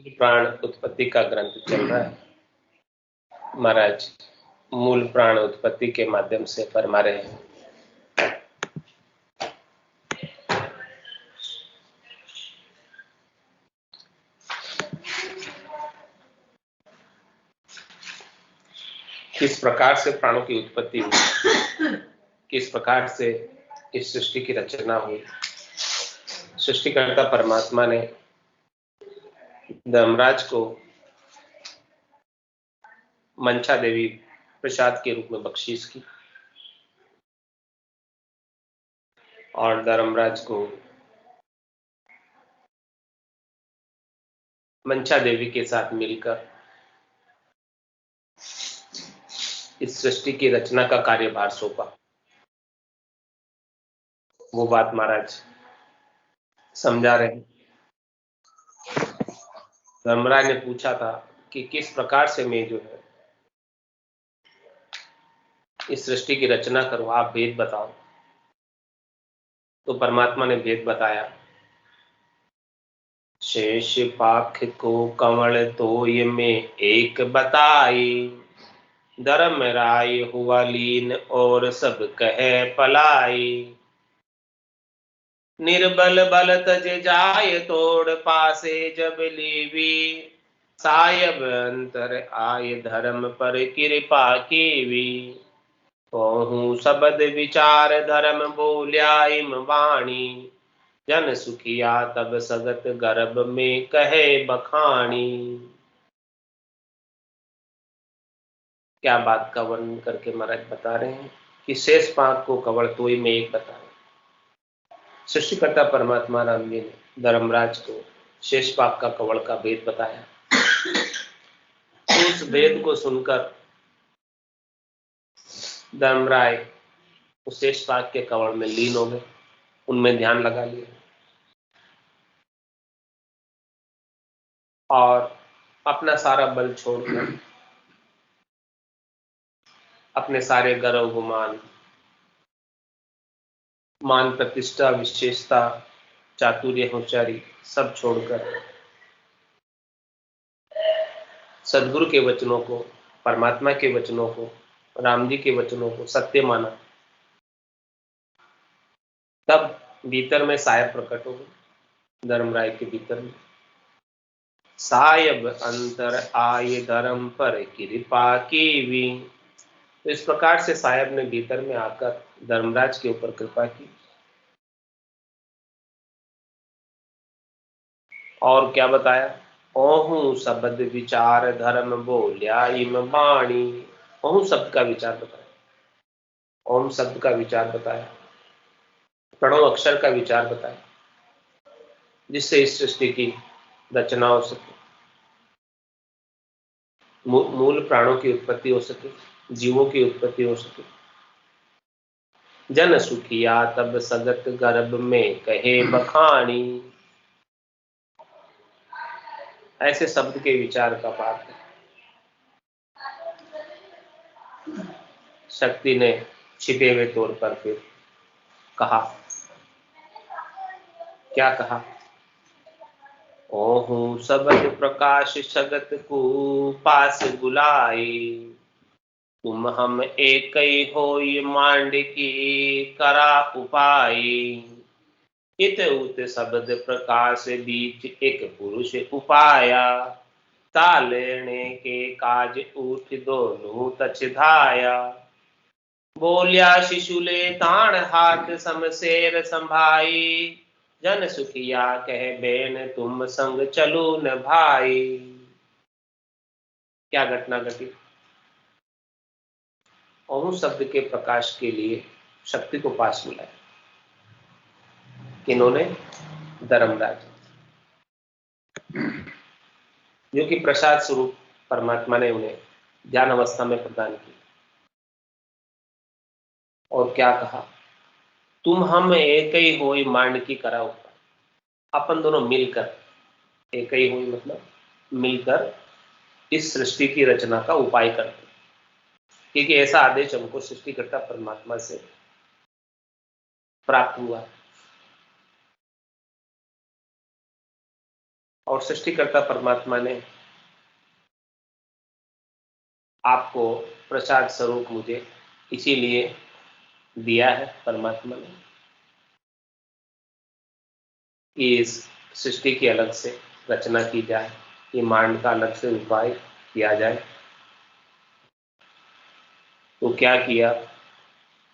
प्राण उत्पत्ति का ग्रंथ चल रहा है महाराज। मूल प्राण उत्पत्ति के माध्यम से फरमा रहे हैं। किस प्रकार से प्राणों की उत्पत्ति हुई, किस प्रकार से इस सृष्टि की रचना हुई। सृष्टिकर्ता परमात्मा ने धर्मराज को मंचा देवी प्रसाद के रूप में बख्शीश की और धर्मराज को मंचा देवी के साथ मिलकर इस सृष्टि की रचना का कार्यभार सौंपा। वो बात महाराज समझा रहे हैं। धर्मराज ने पूछा था कि किस प्रकार से मैं जो है इस सृष्टि की रचना करूं, आप भेद बताओ। तो परमात्मा ने भेद बताया। शेष पाख को कंवल तोय में एक बताई, धर्म राय हुआ लीन और सब कहे पलाई। निर्बल बल तज जाय तोड़ पासे जब लीवी, सायब अंतर आय धर्म पर कृपा कीवी। कहूँ शब्द विचार धर्म बोल्या इम वाणी, जन सुखिया तब सगत गर्भ में कहे बखानी। क्या बात का वर्णन करके महाराज बता रहे हैं कि शेष पाक को कवड़ तोय में एक बताया। सृष्टिकर्ता परमात्मा राम जी ने धर्मराज को शेष पाक का कवड़ का भेद बताया। उस भेद को सुनकर धर्मराय उस शेष पाक के कवड़ में लीन हो गए, उनमें ध्यान लगा लिया और अपना सारा बल छोड़कर अपने सारे गर्व गुमान, मान प्रतिष्ठा, विशेषता, चातुर्य, होशियारी सब छोड़कर सदगुरु के वचनों को, परमात्मा के वचनों को, राम जी के वचनों को सत्य माना। तब भीतर में सायब प्रकट हो गई। धर्मराय के भीतर में सायब अंतर आय धर्म पर कृपा कीवी। तो इस प्रकार से सायब ने भीतर में आकर धर्मराज के ऊपर कृपा की। और क्या बताया? ओहू शब्द विचार धर्म बोल्या इम वाणी। ओहू शब्द का विचार बताया, ओम शब्द का विचार बताया, प्रणव अक्षर का विचार बताया, जिससे इस सृष्टि की रचना हो सके, मूल प्राणों की उत्पत्ति हो सके, जीवों की उत्पत्ति हो सके। जन सुखिया तब सगत गर्भ में कहे बखानी। ऐसे शब्द के विचार का पाठ है। शक्ति ने छिपे हुए तौर पर फिर कहा, क्या कहा? ओहू सबद प्रकाश सगत को पास बुलाई, तुम हम एक ही होई मांड की करा उपाय। इत उत शब्द प्रकाश बीच एक पुरुष उपाया, तालने के काज उठ दोनों तछ धाया। बोलिया शिशुले ताण हाथ समशेर संभाई, जन सुखिया कह बेन तुम संग चलो न भाई। क्या घटना घटी? ओम शब्द के प्रकाश के लिए शक्ति को पास बुलाया। किन्होंने? धर्मराज, जो कि प्रसाद स्वरूप परमात्मा ने उन्हें ध्यान अवस्था में प्रदान की। और क्या कहा? तुम हम एक ही होई मांड की करा उपाय। अपन दोनों मिलकर, एक ही हुई मतलब मिलकर इस सृष्टि की रचना का उपाय करते, क्योंकि ऐसा आदेश हमको सृष्टिकर्ता परमात्मा से प्राप्त हुआ। और सृष्टिकर्ता परमात्मा ने आपको प्रसाद स्वरूप मुझे इसीलिए दिया है परमात्मा ने कि इस सृष्टि की अलग से रचना की जाए, ये मांड का अलग से उपाय किया जाए। तो क्या किया?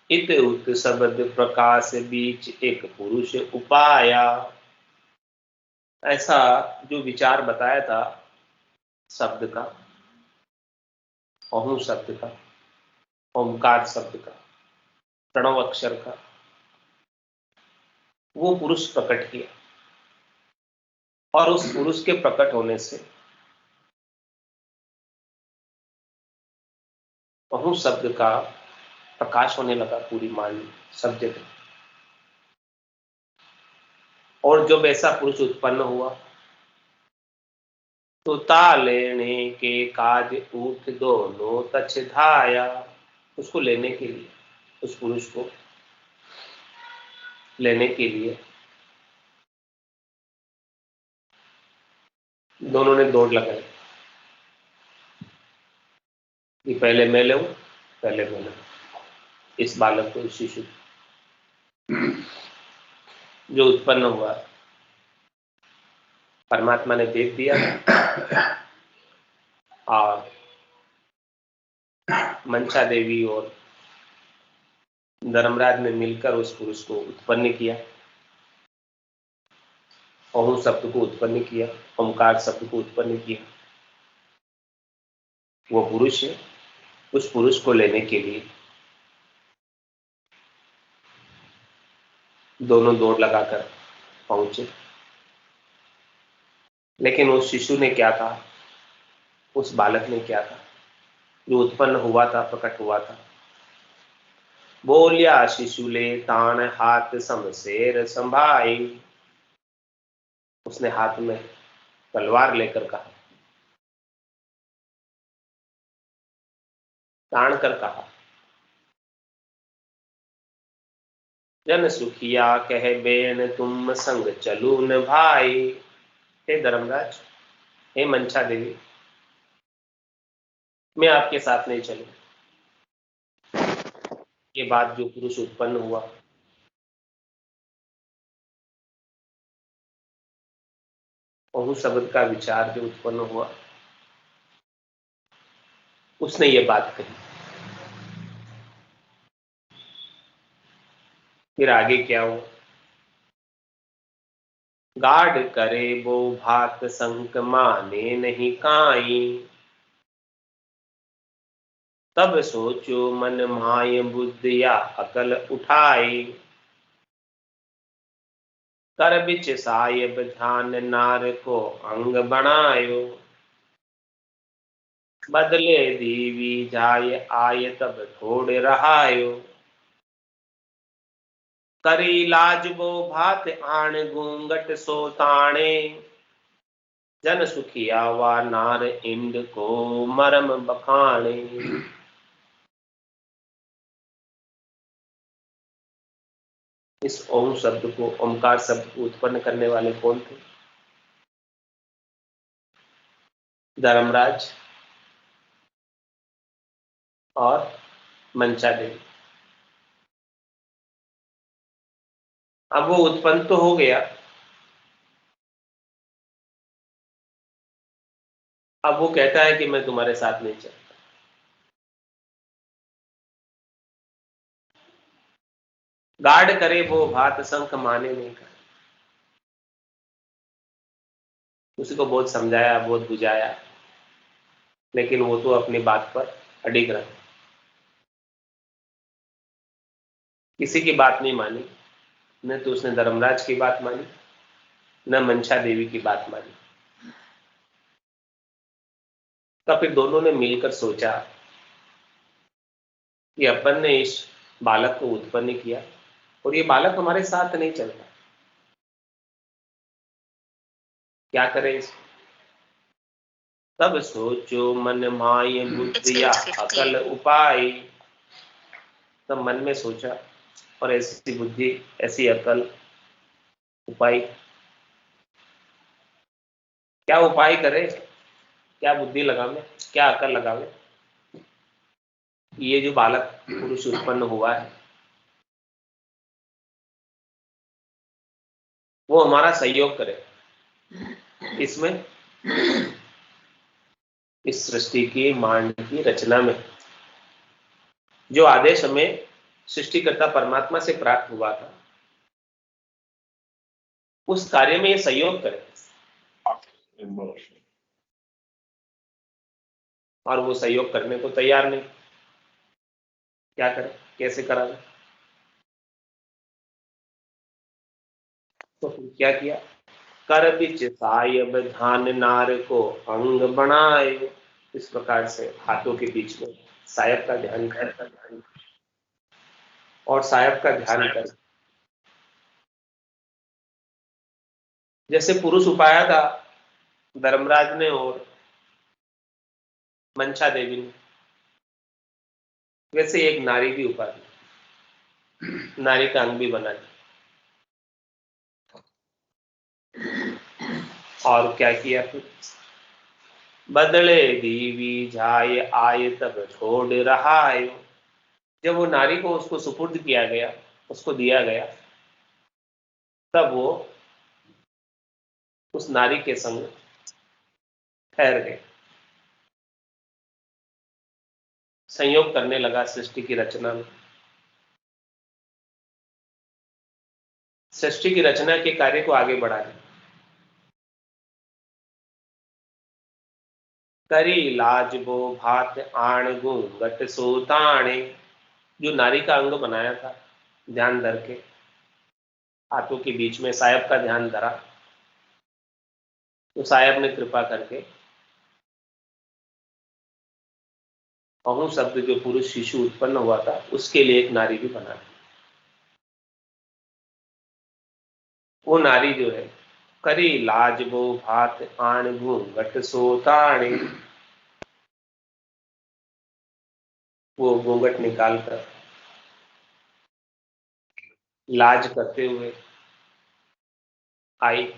इत उत शब्द प्रकाश बीच एक पुरुष उपाया। ऐसा जो विचार बताया था शब्द का, अहू शब्द का, ओंकार शब्द का, प्रणव अक्षर का, वो पुरुष प्रकट किया और उस पुरुष के प्रकट होने से अहू शब्द का प्रकाश होने लगा पूरी मान सब जगह। और जब ऐसा पुरुष उत्पन्न हुआ तो ता लेने के काज ऊठ दोनों तछ धाया। उसको लेने के लिए, उस पुरुष को लेने के लिए दोनों ने दौड़ लगाई कि पहले मैं लूं, पहले मैं लूं इस बालक को, इस शिशु जो उत्पन्न हुआ। परमात्मा ने देख दिया और मंसा देवी और धर्मराज ने मिलकर उस पुरुष को उत्पन्न किया, अहू शब्द को उत्पन्न किया, ओंकार शब्द को उत्पन्न किया। वो पुरुष है, उस पुरुष को लेने के लिए दोनों दौड़ लगाकर पहुंचे। लेकिन उस शिशु ने क्या कहा, उस बालक ने क्या कहा जो उत्पन्न हुआ था, प्रकट हुआ था? बोलिया शिशुले तान हाथ शमशेर संभाई। उसने हाथ में तलवार लेकर कहा, तान कर कहा, जन सुखिया कह बेन तुम संग चलू न भाई। हे धर्मराज, हे मंसा देवी, मैं आपके साथ नहीं चलू। ये बात जो पुरुष उत्पन्न हुआ, अहू शब्द का विचार जो उत्पन्न हुआ, उसने ये बात कही। फिर आगे क्या हुआ? गाढ़ करे वो भात संक माने नहीं काई। तब सोचो मन माय बुद्ध या अकल उठाई। कर बिच सायब ध्यान नार को अंग बनायो। बदले दीवी जाय आय तब थोड़ रहायो। करी लाज वो भात आण घूंघट सो ताणे। जन सुखिया वा नार इंद को मरम बखाने। इस ओम शब्द को, ओमकार शब्द को उत्पन्न करने वाले कौन थे? धर्मराज और मंसा देवी। अब वो उत्पन्न तो हो गया, अब वो कहता है कि मैं तुम्हारे साथ नहीं चलता। गार्ड करे वो भात शंख माने नहीं कर। उसी को बहुत समझाया, बहुत बुझाया, लेकिन वो तो अपनी बात पर अडिग रहा, किसी की बात नहीं मानी। न तो उसने धर्मराज की बात मानी, न मंसा देवी की बात मानी। तो फिर दोनों ने मिलकर सोचा कि अपन ने इस बालक को उत्पन्न किया और ये बालक हमारे साथ नहीं चलता, क्या करें इसको? तब सोचो मन माय बुद्धिया अकल उपाय। तब मन में सोचा और ऐसी बुद्धि, ऐसी अकल, उपाय क्या उपाय करे, क्या बुद्धि लगावे, क्या अकल लगावे? ये जो बालक पुरुष उत्पन्न हुआ है वो हमारा सहयोग करे इसमें, इस सृष्टि की मांड की रचना में। जो आदेश हमें सृष्टिकर्ता परमात्मा से प्राप्त हुआ था उस कार्य में ये सहयोग करे, और वो सहयोग करने को तैयार नहीं। क्या करे, कैसे करावे? तो फिर क्या किया? कर बिच सायब धान नार को अंग बनाए। इस प्रकार से हाथों के बीच में सायब का ध्यान कर, और सायब का ध्यान कर। जैसे पुरुष उपाया था धर्मराज ने और मंचा देवी ने, वैसे एक नारी भी उपा दी, नारी का अंग भी बना दिया। और क्या किया फिर? बदले दीवी जाय आय तब छोड़ रहा है। जब वो नारी को उसको सुपुर्द किया गया, उसको दिया गया, तब वो उस नारी के संग ठहर गए, संयोग करने लगा सृष्टि की रचना में। सृष्टि की रचना के कार्य को आगे बढ़ा दिया। करी लाज वो भात आण घूंघट सोताणे। जो नारी का अंग बनाया था ध्यान धर के, हाथों के बीच में सायब का ध्यान धरा, तो सायब ने कृपा करके अहू शब्द जो पुरुष शिशु उत्पन्न हुआ था उसके लिए एक नारी भी बना दी। वो नारी जो है, करी लाज वो भात आण घूंघट सोताणे, वो घूंघट निकालकर लाज करते हुए आई।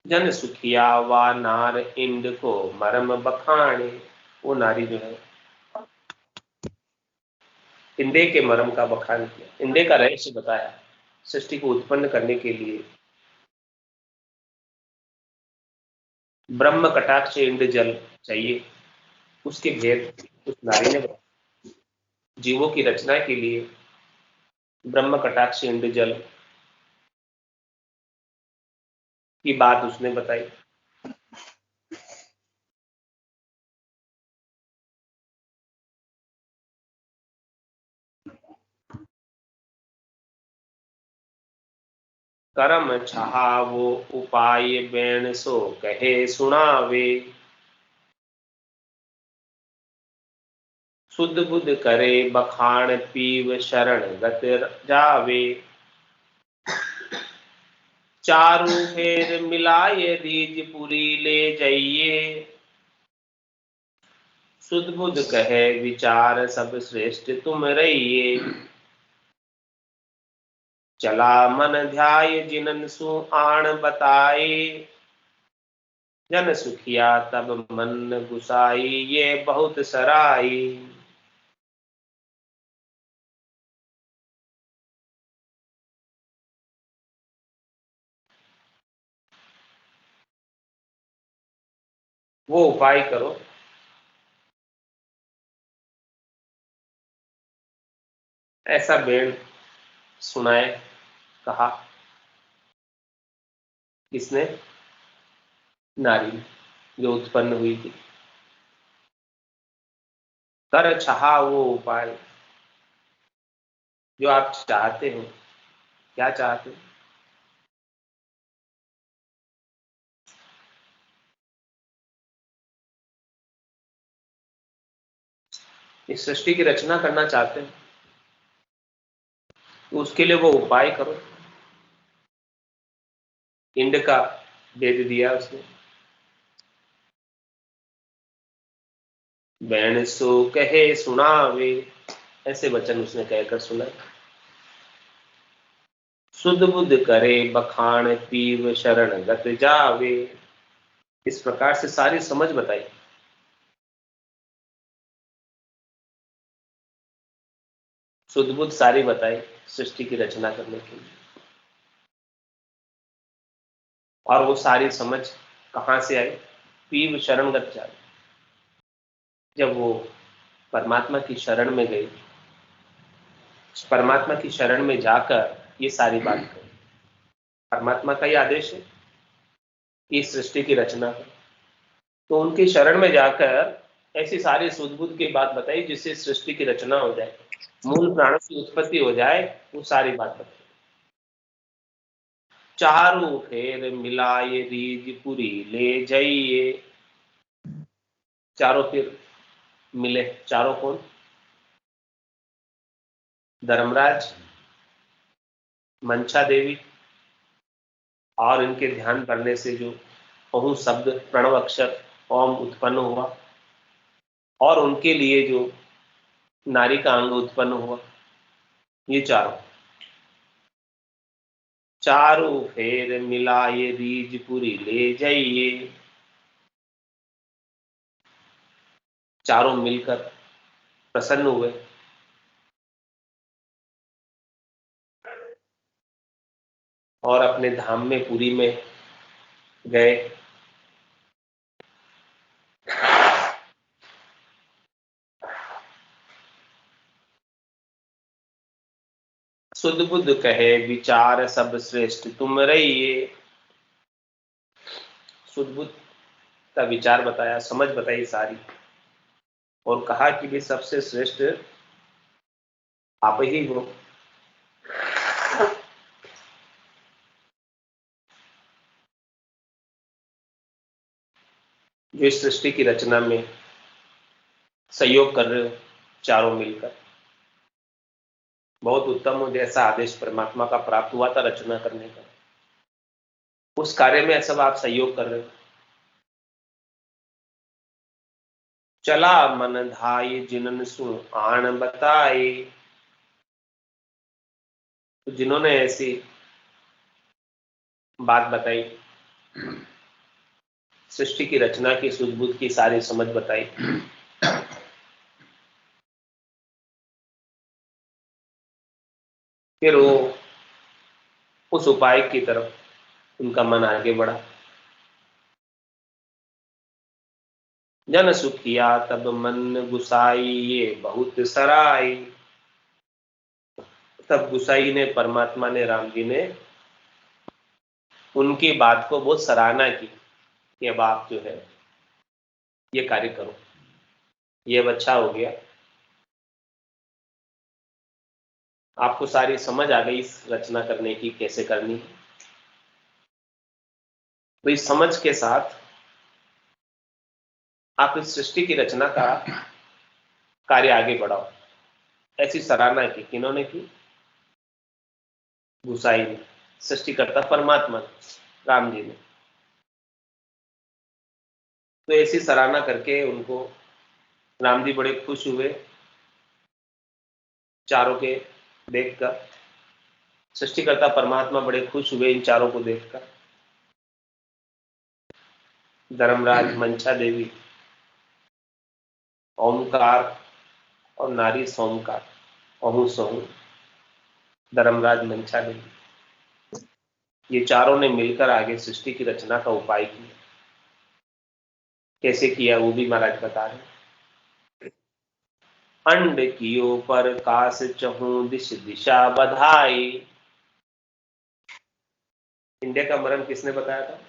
जन सुखिया वा नार इंद को मरम बखाणे। वो नारी जो है इंद्र के मरम का बखान किया, इंद्र का रहस्य बताया। सृष्टि को उत्पन्न करने के लिए ब्रह्म कटाक्ष इंद्र जल चाहिए, उसके भेद उस नारी ने बताया। जीवों की रचना के लिए ब्रह्म कटाक्ष इंद्र जल की बात उसने बताई। करम छहावो उपाय बैण सो कहे सुनावे। शुद्ध बुद्ध करे बखान पीव शरण गत जावे। चारू फेर मिलाए रीज पुरी ले जाइए। शुद्ध बुद्ध कहे विचार सब श्रेष्ठ तुम रहिए। चला मन ध्याय जिनन सु आण बताए। जन सुखिया तब मन गुसाई ये बहुत सराई। वो उपाय करो, ऐसा बेण सुनाए, कहा। किसने? नारी जो उत्पन्न हुई थी। कर चाहा वो उपाय जो आप चाहते हो। क्या चाहते हो? इस सृष्टि की रचना करना चाहते हो तो उसके लिए वो उपाय करो। इंड का भेद दिया उसने। बैण सो कहे सुनावे, ऐसे वचन उसने कहकर सुनाए। शुद्ध बुद्ध करे बखान पीव शरण गत जावे। इस प्रकार से सारी समझ बताई। शुद्ध बुद्ध सारी बताई सृष्टि की रचना करने के लिए। और वो सारी समझ कहाँ से आई? पीव शरणगत जाए। जब वो परमात्मा की शरण में गई, परमात्मा की शरण में जाकर ये सारी बात करी। परमात्मा का ही आदेश है कि सृष्टि की रचना करो, तो उनकी शरण में जाकर ऐसी सारी सुध बुद्ध की बात बताई जिससे सृष्टि की रचना हो जाए, मूल प्राणों की उत्पत्ति हो जाए। वो सारी बात बताई। चारों फेर मिलाए रीजपुरी ले जाइए। चारों फिर मिले। चारों कौन? धर्मराज, मंचा देवी, और इनके ध्यान करने से जो अहू शब्द प्रणव अक्षर ओम उत्पन्न हुआ, और उनके लिए जो नारी का अंग उत्पन्न हुआ, ये चारों। चारों फेर मिलाए रीजपुरी ले जाइए। चारों मिलकर प्रसन्न हुए और अपने धाम में पुरी में गए। शुद्ध बुद्ध कहे विचार सब श्रेष्ठ तुम रहिए। शुद्ध बुद्ध का विचार बताया, समझ बताई सारी, और कहा कि भी सबसे श्रेष्ठ आप ही हो। जो इस सृष्टि की रचना में सहयोग कर रहे हो चारों मिलकर, बहुत उत्तम हो। जैसा आदेश परमात्मा का प्राप्त हुआ था रचना करने का, उस कार्य में सब आप सहयोग कर रहे हो। चला मन धाई जिनन सु आण बताए। तो जिन्होंने ऐसी बात बताई, सृष्टि की रचना की सुध बुद्ध की सारी समझ बताई, फिर वो उस उपाय की तरफ उनका मन आगे बढ़ा। जन सुखिया तब मन गुसाई ये बहुत सराई। तब गुसाई ने, परमात्मा ने, राम जी ने उनकी बात को बहुत सराहना की कि अब आप जो है ये कार्य करो, ये अब अच्छा हो गया, आपको सारी समझ आ गई इस रचना करने की कैसे करनी है। तो इस समझ के साथ आप इस सृष्टि की रचना का कार्य आगे बढ़ाओ। ऐसी सराहना की। किन्होंने की? गुसाई ने, सृष्टिकर्ता परमात्मा राम जी ने। तो ऐसी सराहना करके उनको राम जी बड़े खुश हुए चारों के देखकर। सृष्टिकर्ता परमात्मा बड़े खुश हुए इन चारों को देखकर। धर्मराज, मंचा देवी, ओमकार और नारी सोमकार, अहू सहू, धर्मराज, मंचा देवी, ये चारों ने मिलकर आगे सृष्टि की रचना का उपाय किया। कैसे किया वो भी महाराज बता रहे। अंड कियो पर काश चहूं दिश दिशा बधाई। इंडिया का मर्म किसने बताया था?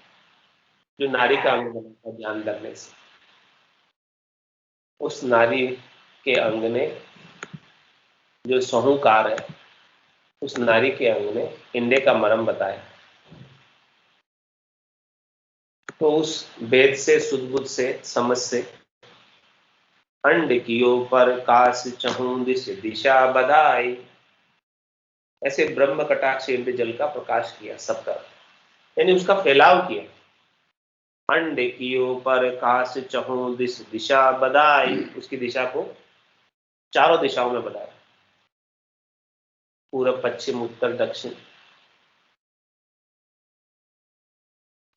जो नारी का अंग बना था ध्यान करने से, उस नारी के अंग ने, जो सहूकार है, उस नारी के अंग ने इंडिया का मर्म बताया। तो उस वेद से, सुध बुद्ध से, समझ से, अंड कियो पर काश चहूं दिश दिशा बधाई, ऐसे ब्रह्म कटाक्ष इंद्र जल का प्रकाश किया सबका, यानी उसका फैलाव किया। अंड कियो पर काश चहूं दिश दिशा बधाई, उसकी दिशा को चारों दिशाओं में बताया, पूर्व, पश्चिम, उत्तर, दक्षिण।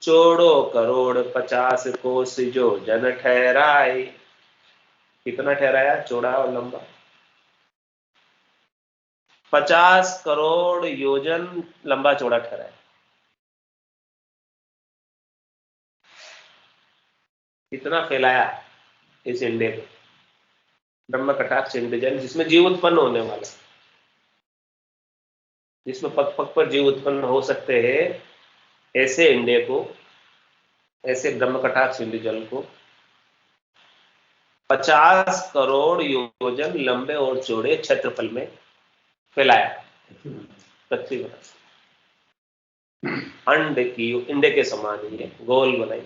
चौड़ो करोड़ 50 कोस जो जन ठहराए। कितना ठहराया? चौड़ा और लंबा। 50 करोड़ योजन लंबा चौड़ा ठहराया। कितना फैलाया इस इंडे को? ब्रह्म कटाक्ष इंद्रजल, जिसमें जीव उत्पन्न होने वाला, जिसमें पग पग पर जीव उत्पन्न हो सकते हैं, ऐसे इंडे को, ऐसे ब्रह्म कटाक्ष इंद्रजल को 50 करोड़ योजन लंबे और चौड़े क्षेत्रफल में फैलाया पृथ्वी पर। अंड की इंडे के समान ही है, गोल बनाई।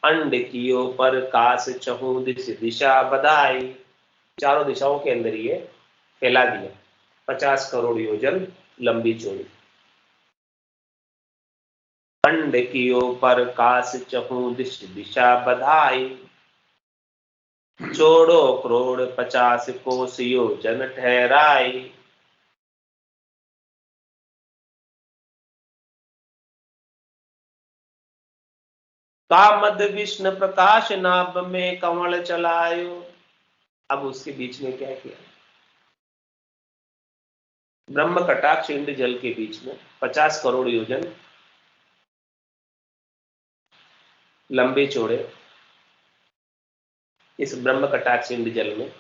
अंड कियो पर काश चहु दिशा बधाई। चारों दिशाओं के अंदर ये फैला दिया 50 करोड़ योजन लंबी चौड़ी। अंड कियो पर काश चहु दिशा बधाई। चौड़ो करोड़ 50 कोस योजन ठहराई। कामद विष्णु प्रकाश नाभ में कमल चलायो। अब उसके बीच में क्या किया? ब्रह्म कटाक्ष इंद्र जल के बीच में 50 करोड़ योजन लंबे चौड़े इस ब्रह्म कटाक्ष इंद्र जल में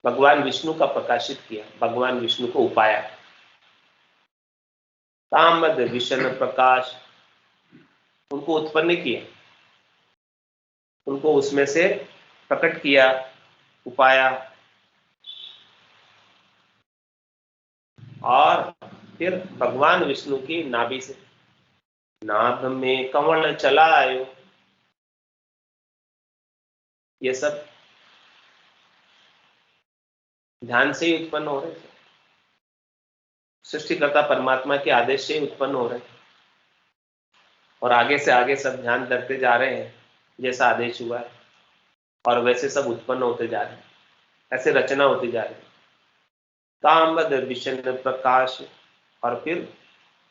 भगवान विष्णु का प्रकाशित किया, भगवान विष्णु को उपाया। कामद विष्णु प्रकाश, उनको उत्पन्न किया, उनको उसमें से प्रकट किया, उपाया। और फिर भगवान विष्णु की नाभि से, नाभ में कमल चलायो। ये सब ध्यान से ही उत्पन्न हो रहे थे, सृष्टिकर्ता परमात्मा के आदेश से ही उत्पन्न हो रहे थे। और आगे से आगे सब ध्यान करते जा रहे हैं, जैसा आदेश हुआ है, और वैसे सब उत्पन्न होते जा रहे हैं, ऐसे रचना होती जा रही है। कामद विष्णु प्रकाश, और फिर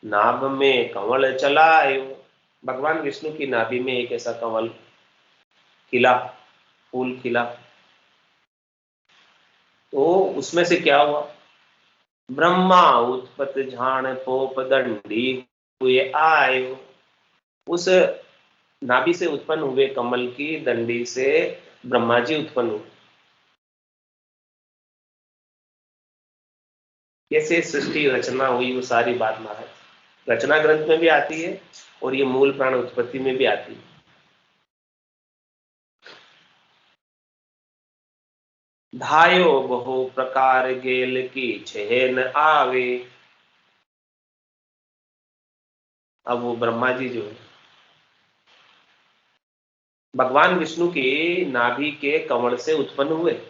नाभ में कमल चलायो। भगवान विष्णु की नाभि में एक ऐसा कमल खिला, फूल खिला। तो उसमें से क्या हुआ? ब्रह्मा उत्पत्ति झाण पोप दंडी हुए आयो। उस नाभि से उत्पन्न हुए कमल की दंडी से ब्रह्मा जी उत्पन्न हुए। कैसे सृष्टि रचना हुई वो सारी बात महाराज रचना ग्रंथ में भी आती है, और ये मूल प्राण उत्पत्ति में भी आती है। धायो बहु प्रकार गेल की छहन आवे। अब वो ब्रह्मा जी जो है भगवान विष्णु की नाभि के कमल से उत्पन्न हुए,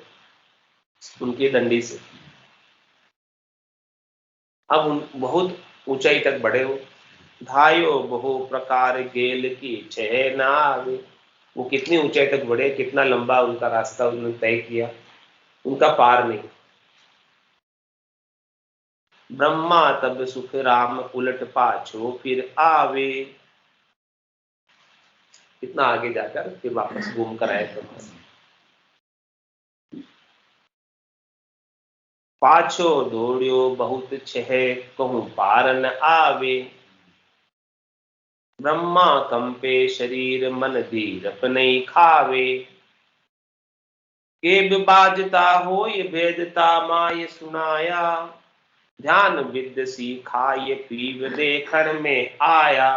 उनकी दंडी से। अब बहुत ऊंचाई तक बढ़े हो। धायो बहु प्रकार गेल की छहन आवे। वो कितनी ऊंचाई तक बढ़े, कितना लंबा उनका रास्ता उन्होंने तय किया, उनका पार नहीं। ब्रह्मा तब सुख राम उलट पाछो फिर आवे। कितना आगे जाकर फिर वापस घूम कर आए ब्रह्मा। पाछो दौड़ियो बहुत छह कहूं पार न आवे। ब्रह्मा कंपे शरीर मन धीर अपने खावे। के बाजता हो ये भेदता माय सुनाया। ध्यान विद सीखाय पीव देखन में आया।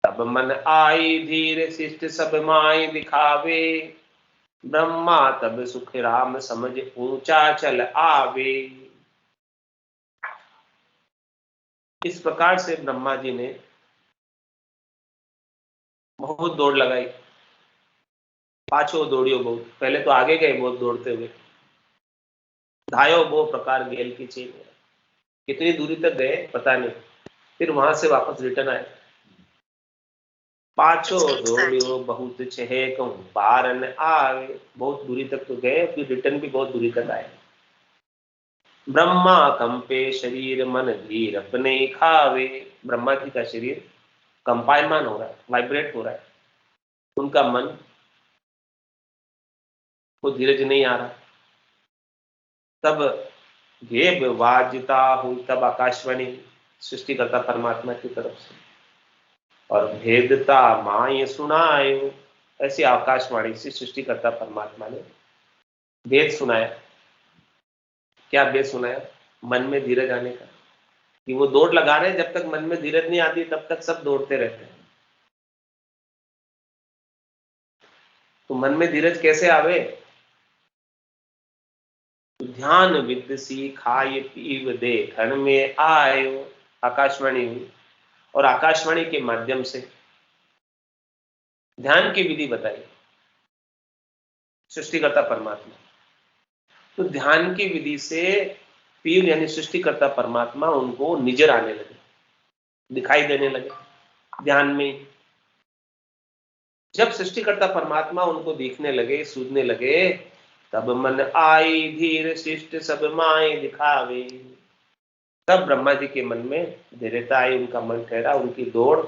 तब मन आई धीर शिष्ट सब माय दिखावे। ब्रह्मा तब सुख राम समझ ऊंचा चल आवे। इस प्रकार से ब्रह्मा जी ने बहुत दौड़ लगाई। पाछो दौड़ियो बहुत, पहले तो आगे गए बहुत दौड़ते हुए। धायो बहु प्रकार गेल की चेन, कितनी दूरी तक गए पता नहीं, फिर वहां से वापस रिटर्न आए। पाछो दौड़ियो बहुत छहे कहूं पार न आवे। बहुत दूरी तक तो गए, फिर रिटर्न भी बहुत दूरी तक आए। ब्रह्मा कंपे शरीर मन धीर अपने खावे। ब्रह्मा जी का शरीर कंपायमान हो रहा है, वाइब्रेट हो रहा है, उनका मन को धीरज नहीं आ रहा। तब भेद वाजता हुई, तब आकाशवाणी सृष्टिकर्ता परमात्मा की तरफ से, और भेदता माय सुनायो, ऐसी आकाशवाणी से सृष्टिकर्ता परमात्मा ने भेद सुनाया। क्या भेद सुनाया? मन में धीरज आने का, कि वो दौड़ लगा रहे हैं, जब तक मन में धीरज नहीं आती तब तक सब दौड़ते रहते हैं। तो मन में धीरज कैसे आवे? ध्यान विद सी खाय पीव देखन में आयो, आकाशवाणी हुई, और आकाशवाणी के माध्यम से ध्यान की विधि बताई सृष्टिकर्ता परमात्मा। तो ध्यान की विधि से पीर यानी सृष्टिकर्ता परमात्मा उनको निजर आने लगे, दिखाई देने लगे ध्यान में। जब सृष्टिकर्ता परमात्मा उनको दिखने लगे, सूझने लगे, तब मन आई धीर शिष्ट सब माए दिखावे। तब ब्रह्मा जी के मन में धीरता आई, उनका मन ठहरा, उनकी दौड़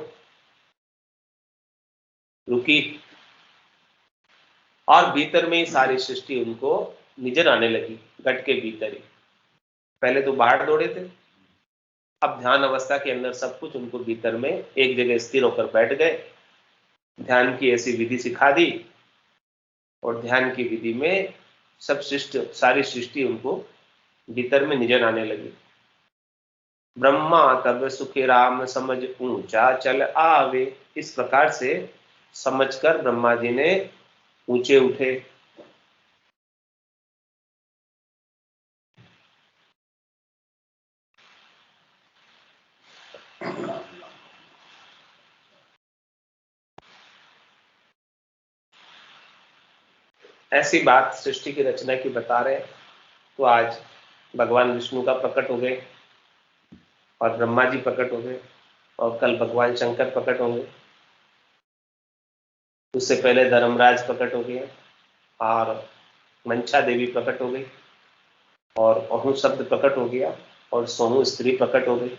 रुकी, और भीतर में ही सारी सृष्टि उनको निजर आने लगी, घट के भीतर ही। पहले तो बाहर दौड़े थे, अब ध्यान अवस्था के अंदर सब कुछ उनको भीतर में एक जगह स्थिर होकर बैठ गए। ध्यान की ऐसी विधि सिखा दी, और ध्यान की विधि में सब सारी सृष्टि उनको भीतर में निजर आने लगी। ब्रह्मा तब सुखी राम समझ ऊंचा चल आवे। इस प्रकार से समझकर ब्रह्मा जी ने ऊंचे उठे। ऐसी बात सृष्टि की रचना की बता रहे। तो आज भगवान विष्णु का प्रकट हो गए, और ब्रह्मा जी प्रकट हो गए, और कल भगवान शंकर प्रकट होंगे। उससे पहले धर्मराज प्रकट हो गए, और मंचा देवी प्रकट हो गई, और अहु शब्द प्रकट हो गया, और सोहू स्त्री प्रकट हो गई।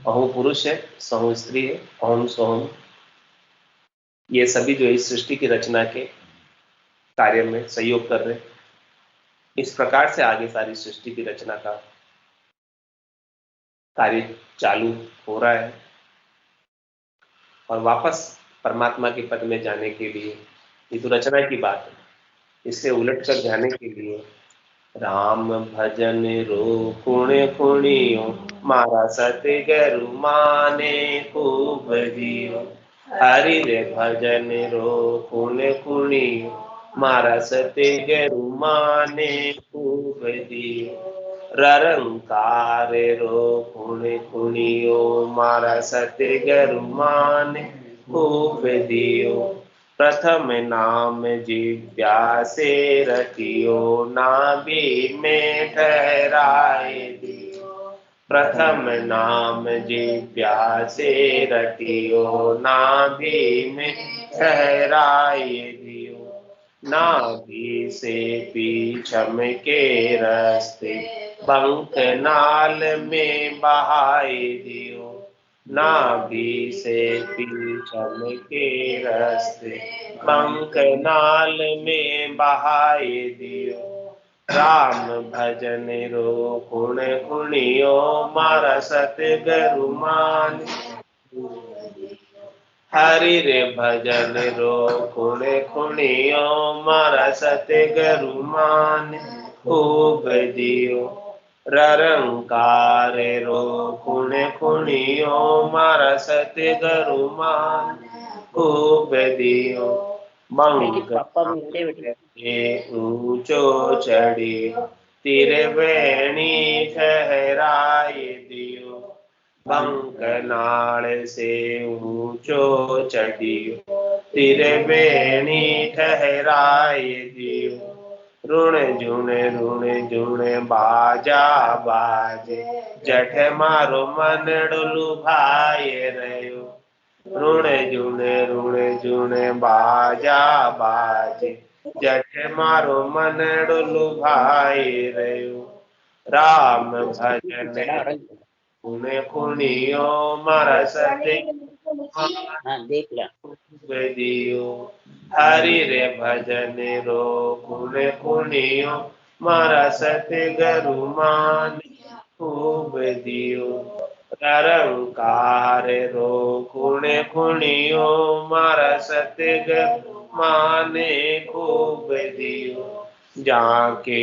अहु पुरुष है, सोहू स्त्री है, अहम सोहम, ये सभी जो इस सृष्टि की रचना के कार्य में सहयोग कर रहे। इस प्रकार से आगे सारी सृष्टि की रचना का कार्य चालू हो रहा है, और वापस परमात्मा के पद में जाने के लिए, ये तो रचना की बात है, इससे उलट कर जाने के लिए राम भजन रो कुण कुणियो, मारा सत्य गरु माने खूब जियो। हरि रे भजन रो कुण कुणियो, मारा सत्य गरु माने खूब जियो। ररंकार रो कुण कुणियो, मारा सत्य गरु माने खूब दियो। प्रथम नाम जिज्ञासे रखियो, नाभि में ठहराए दियो। प्रथम नाम जिज्ञासे रखियो, नाभि में ठहराए दियो। नाभि से पीछम के रस्ते, पंख नाल में बहाए दियो। नाभि से पीछम के रस्ते, पंख नाल में बहाए दियो। राम भजन रो कुण कुणियो, मारा सत्य गरु मान। हरि रे भजन रो कुण कुणियो, मारा सत्य गरु मान खूब जियो। ररंकार रो कुण कुणियो, मारा सत्य गरु मान खूब दियो। मंग ऊंचो चढ़ियो, त्रिवेणी ठहराए दियो। बंकनाल से ऊंचो चढ़ियो, त्रिवेणी ठहराए दियो। ऋण झुण बाजा बाजे, जठ मारो मनड़ लुभाए रहो। ऋण झुण बाजा बाजे, जठ मारो मनड़ लुभाए रहो। राम भजन पुण्य पुनियो मारा सते देख ला दियो हरि रे भजन रो पुण्य पुनियो मारा सते गरुमान खूब दियो निरंकार रो पुण्य पुनियो मारा सते माने खूब दियो जाके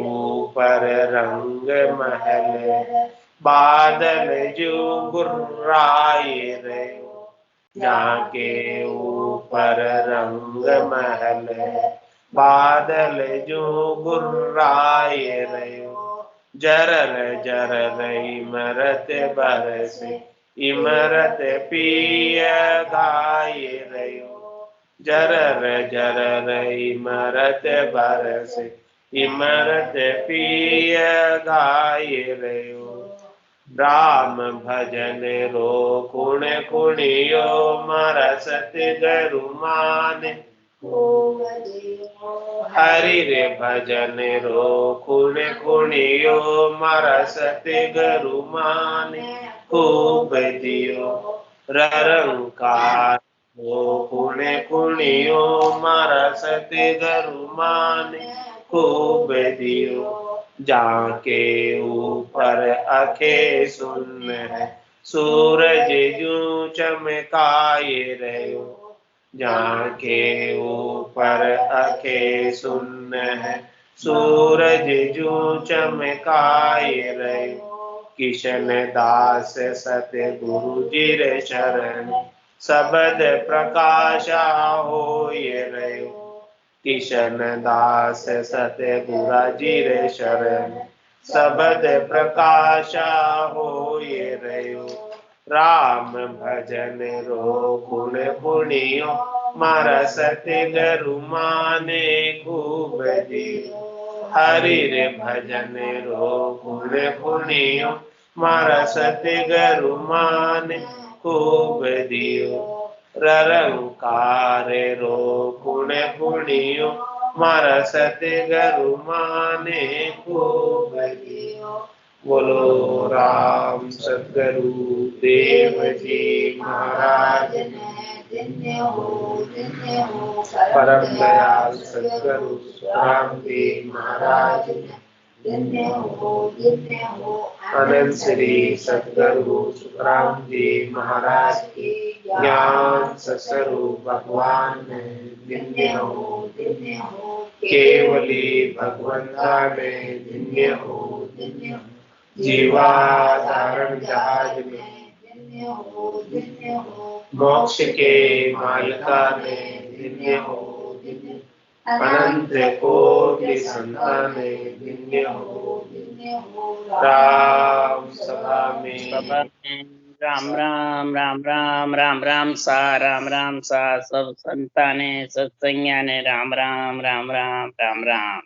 ऊपर रंग महल बादल जो गुर्राए रहे जाके ऊपर रंग महल बादल जो गुर्राए रहे जरल जरल इमरत बरस इमरत पिय गाय रयो जरर जरर इमरत बरस इमरत पिय गाय रयो राम भजन रो कुण कुणियो मरसत गरुमान हरि रे भजन रो कुण कुणियो मरसत गरुमान खूब दियो ररंकार रो कुण कुणियो मरसत गरुमान खूब दियो जाके ऊपर अखे सुन है सूरज यूं चमकाए रहो जाके ऊपर अखे सुन है सूरज यूं चमकाए रहो किशन दास सत्य गुरु जी रे शरण सबद प्रकाशा हो ये रहो किशन दास सत्य गुरा जी रे शरण सबद प्रकाशा हो ये रयो राम भजन रो गुण पुनियो मारा सत्य गरु माने खूब दियो हरि रे भजन रो गुण पुनियो मारा सत्य गरु माने खूब दियो ररंकार रो गुण पुनियो मारा सत्य गरु माने खूब दियो बोलो राम सतगुरु देव जी महाराज परम दयाल सतगुरु राम जी महाराज अनंत श्री सतगुरु राम जी महाराज की ज्ञान स्वरूप भगवान धन्य हो केवली भगवंता में धन्य हो जीवाधारण जहाज में मोक्ष के मालिका में धन्य हो अनंत कोटि संतान धन्य हो राम सभा में राम राम राम राम राम राम सा सब संताने सत्संज्ञाने राम राम राम राम राम राम